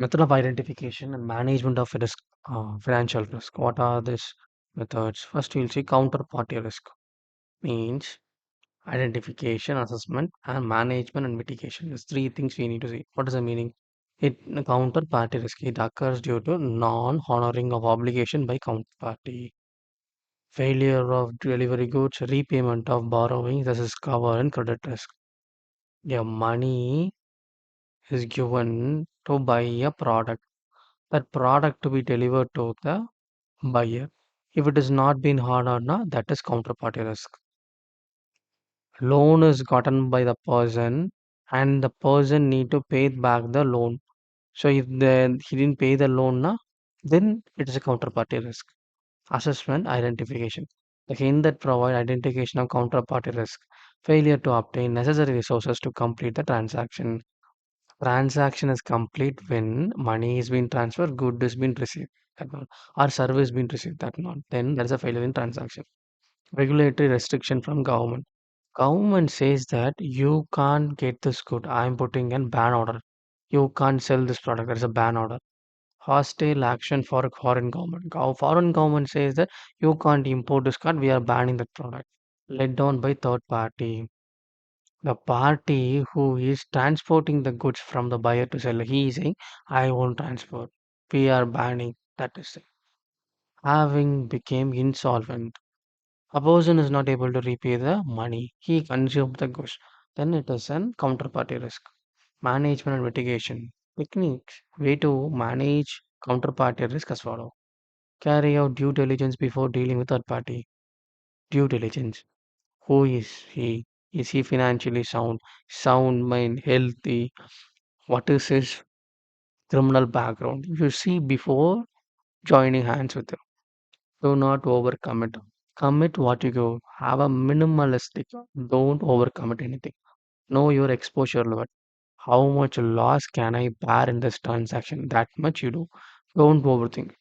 Method of identification and management of risk, financial risk. What are these methods? First, you'll see counterparty risk means identification, assessment, and management and mitigation. There's three things we need to see. What is the meaning? The counterparty risk. It occurs due to non-honoring of obligation by counterparty, failure of delivery goods, repayment of borrowings. This is covered in credit risk. Your money is given to buy a product. That product to be delivered to the buyer. If it is not been honored, na, that is counterparty risk. Loan is gotten by the person and the person need to pay back the loan. So if he didn't pay the loan, na, then it is a counterparty risk. Assessment identification. The hint that provide identification of counterparty risk. Failure to obtain necessary resources to complete the transaction. Transaction is complete when money is being transferred, good is being received, that one, or service being received, that one. Then there is a failure in transaction. Regulatory restriction from government. Government says that you can't get this good. I am putting in ban order. You can't sell this product. There is a ban order. Hostile action for a foreign government. Foreign government says that you can't import this card. We are banning that product. Let down by third party. The party who is transporting the goods from the buyer to seller, he is saying, I won't transport. We are banning. That is it. Having became insolvent. A person is not able to repay the money. He consumed the goods. Then it is an counterparty risk. Management and mitigation. Techniques. Way to manage counterparty risk as follow. Carry out due diligence before dealing with third party. Due diligence. Who is he? Is he financially sound? Sound mind, healthy? What is his criminal background? You see before joining hands with him. Do not overcommit. Commit what you go. Have a minimalistic. Don't overcommit anything. Know your exposure level. How much loss can I bear in this transaction? That much you do. Don't overthink.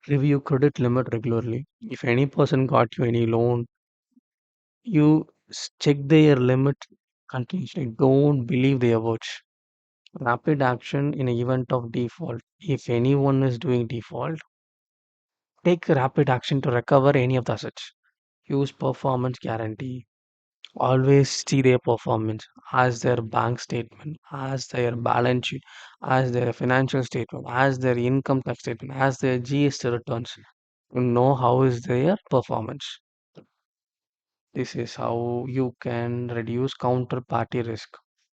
Review credit limit regularly. If any person got you any loan, check their limit continuously. Don't believe their words. Rapid action in an event of default. If anyone is doing default, take rapid action to recover any of the assets. Use performance guarantee. Always see their performance as their bank statement, as their balance sheet, as their financial statement, as their income tax statement, as their GST returns. You know how is their performance. This is how you can reduce counterparty risk.